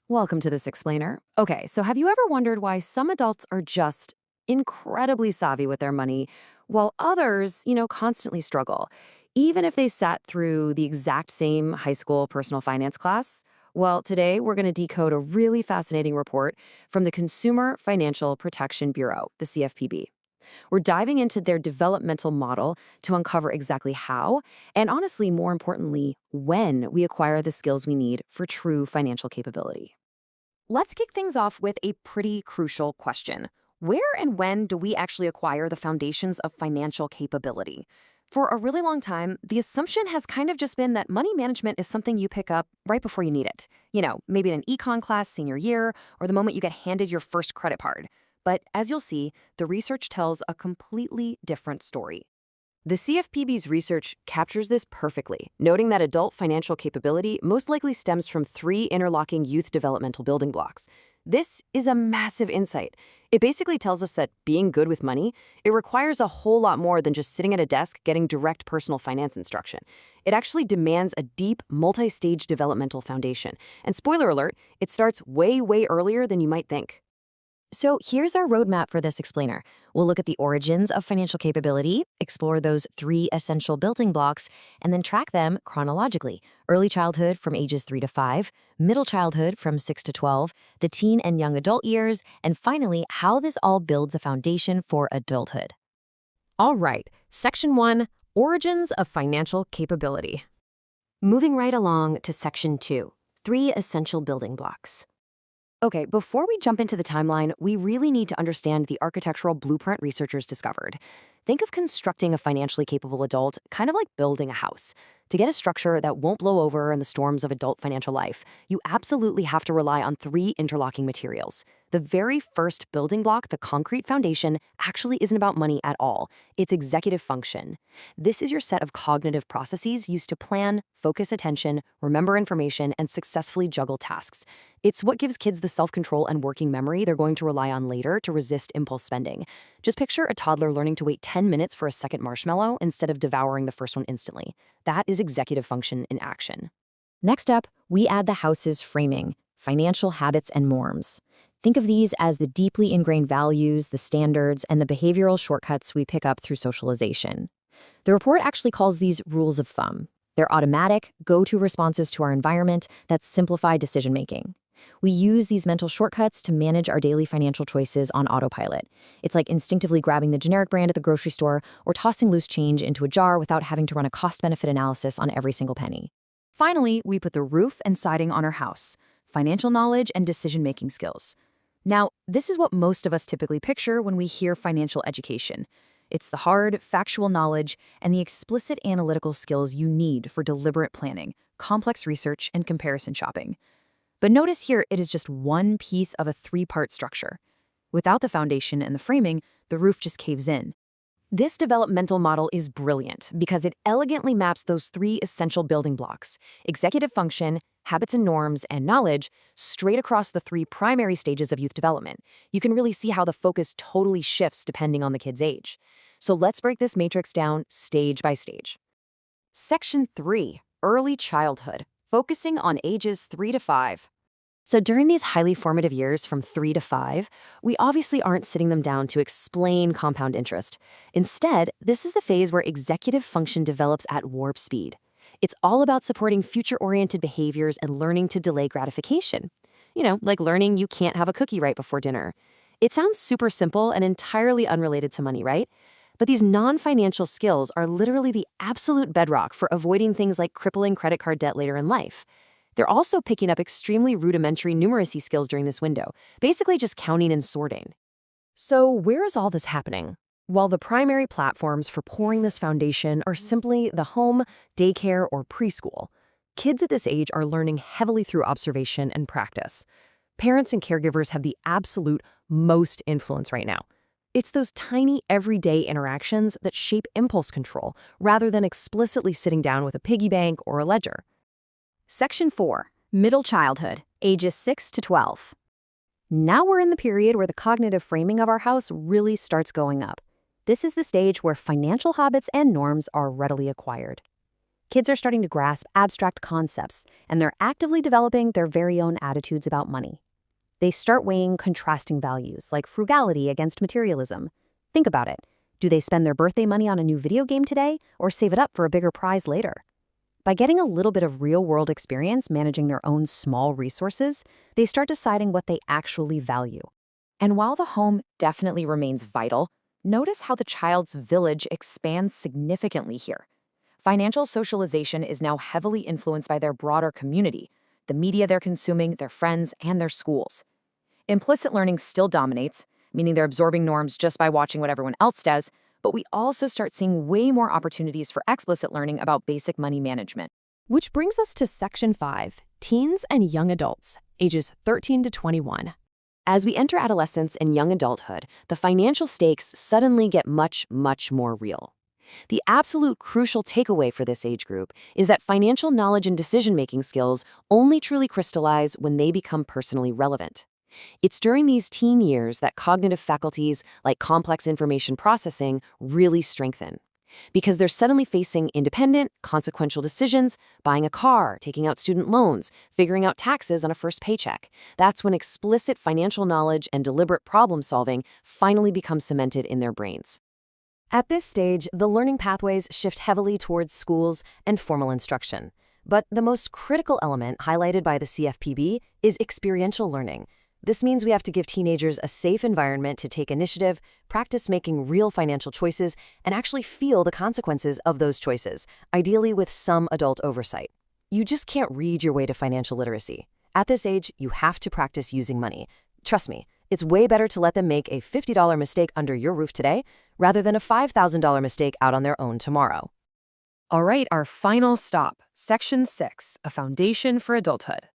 Welcome to this explainer. Okay, so have you ever wondered why some adults are just incredibly savvy with their money while others, constantly struggle, even if they sat through the exact same high school personal finance class? Well, today we're going to decode a really fascinating report from the Consumer Financial Protection Bureau, the CFPB. We're diving into their developmental model to uncover exactly how, and honestly, more importantly, when we acquire the skills we need for true financial capability. Let's kick things off with a pretty crucial question. Where and when do we actually acquire the foundations of financial capability? For a really long time, the assumption has kind of just been that money management is something you pick up right before you need it. Maybe in an econ class senior year, or the moment you get handed your first credit card. But as you'll see, the research tells a completely different story. The CFPB's research captures this perfectly, noting that adult financial capability most likely stems from three interlocking youth developmental building blocks. This is a massive insight. It basically tells us that being good with money, it requires a whole lot more than just sitting at a desk getting direct personal finance instruction. It actually demands a deep, multi-stage developmental foundation. And spoiler alert, it starts way, way earlier than you might think. So here's our roadmap for this explainer. We'll look at the origins of financial capability, explore those three essential building blocks, and then track them chronologically. Early childhood from ages 3 to 5, middle childhood from 6 to 12, the teen and young adult years, and finally, how this all builds a foundation for adulthood. All right, Section 1, Origins of Financial Capability. Moving right along to Section 2, Three Essential Building Blocks. Okay, before we jump into the timeline, we really need to understand the architectural blueprint researchers discovered. Think of constructing a financially capable adult kind of like building a house. To get a structure that won't blow over in the storms of adult financial life, you absolutely have to rely on three interlocking materials. The very first building block, the concrete foundation, actually isn't about money at all. It's executive function. This is your set of cognitive processes used to plan, focus attention, remember information, and successfully juggle tasks. It's what gives kids the self-control and working memory they're going to rely on later to resist impulse spending. Just picture a toddler learning to wait 10 minutes for a second marshmallow instead of devouring the first one instantly. That is executive function in action. Next up, we add the house's framing, financial habits and norms. Think of these as the deeply ingrained values, the standards, and the behavioral shortcuts we pick up through socialization. The report actually calls these rules of thumb. They're automatic, go-to responses to our environment that simplify decision-making. We use these mental shortcuts to manage our daily financial choices on autopilot. It's like instinctively grabbing the generic brand at the grocery store or tossing loose change into a jar without having to run a cost-benefit analysis on every single penny. Finally, we put the roof and siding on our house, financial knowledge and decision-making skills. Now, this is what most of us typically picture when we hear financial education. It's the hard, factual knowledge and the explicit analytical skills you need for deliberate planning, complex research, and comparison shopping. But notice here, it is just one piece of a three-part structure. Without the foundation and the framing, the roof just caves in. This developmental model is brilliant because it elegantly maps those three essential building blocks, executive function, habits and norms, and knowledge, straight across the three primary stages of youth development. You can really see how the focus totally shifts depending on the kid's age. So let's break this matrix down stage by stage. Section 3, Early Childhood, focusing on ages 3 to 5. So during these highly formative years from 3 to 5, we obviously aren't sitting them down to explain compound interest. Instead, this is the phase where executive function develops at warp speed. It's all about supporting future-oriented behaviors and learning to delay gratification. Like learning you can't have a cookie right before dinner. It sounds super simple and entirely unrelated to money, right? But these non-financial skills are literally the absolute bedrock for avoiding things like crippling credit card debt later in life. They're also picking up extremely rudimentary numeracy skills during this window, basically just counting and sorting. So where is all this happening? While the primary platforms for pouring this foundation are simply the home, daycare, or preschool, kids at this age are learning heavily through observation and practice. Parents and caregivers have the absolute most influence right now. It's those tiny, everyday interactions that shape impulse control, rather than explicitly sitting down with a piggy bank or a ledger. Section 4, Middle Childhood, ages 6 to 12. Now we're in the period where the cognitive framing of our house really starts going up. This is the stage where financial habits and norms are readily acquired. Kids are starting to grasp abstract concepts, and they're actively developing their very own attitudes about money. They start weighing contrasting values, like frugality against materialism. Think about it. Do they spend their birthday money on a new video game today, or save it up for a bigger prize later? By getting a little bit of real-world experience managing their own small resources, they start deciding what they actually value. And while the home definitely remains vital, notice how the child's village expands significantly here. Financial socialization is now heavily influenced by their broader community, the media they're consuming, their friends, and their schools. Implicit learning still dominates, meaning they're absorbing norms just by watching what everyone else does, but we also start seeing way more opportunities for explicit learning about basic money management. Which brings us to Section 5, Teens and Young Adults, ages 13 to 21. As we enter adolescence and young adulthood, the financial stakes suddenly get much, much more real. The absolute crucial takeaway for this age group is that financial knowledge and decision-making skills only truly crystallize when they become personally relevant. It's during these teen years that cognitive faculties like complex information processing really strengthen. Because they're suddenly facing independent, consequential decisions, buying a car, taking out student loans, figuring out taxes on a first paycheck. That's when explicit financial knowledge and deliberate problem solving finally become cemented in their brains. At this stage, the learning pathways shift heavily towards schools and formal instruction. But the most critical element highlighted by the CFPB is experiential learning. This means we have to give teenagers a safe environment to take initiative, practice making real financial choices, and actually feel the consequences of those choices, ideally with some adult oversight. You just can't read your way to financial literacy. At this age, you have to practice using money. Trust me, it's way better to let them make a $50 mistake under your roof today rather than a $5,000 mistake out on their own tomorrow. All right, our final stop, Section 6, A Foundation for Adulthood.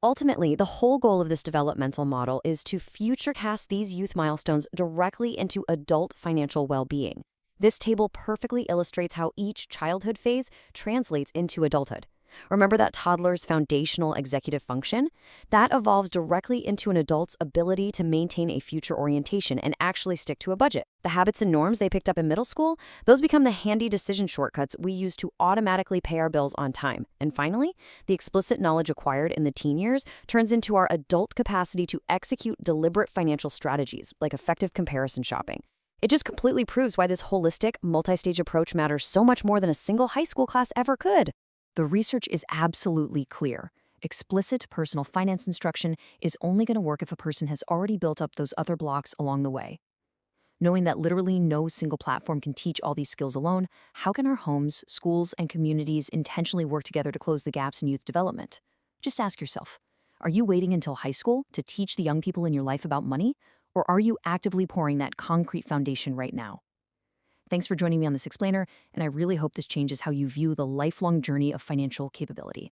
Ultimately, the whole goal of this developmental model is to futurecast these youth milestones directly into adult financial well-being. This table perfectly illustrates how each childhood phase translates into adulthood. Remember that toddler's foundational executive function? That evolves directly into an adult's ability to maintain a future orientation and actually stick to a budget. The habits and norms they picked up in middle school, those become the handy decision shortcuts we use to automatically pay our bills on time. And finally, the explicit knowledge acquired in the teen years turns into our adult capacity to execute deliberate financial strategies, like effective comparison shopping. It just completely proves why this holistic, multi-stage approach matters so much more than a single high school class ever could. The research is absolutely clear. Explicit personal finance instruction is only going to work if a person has already built up those other blocks along the way. Knowing that literally no single platform can teach all these skills alone, how can our homes, schools, and communities intentionally work together to close the gaps in youth development? Just ask yourself, are you waiting until high school to teach the young people in your life about money? Or are you actively pouring that concrete foundation right now? Thanks for joining me on this explainer, and I really hope this changes how you view the lifelong journey of financial capability.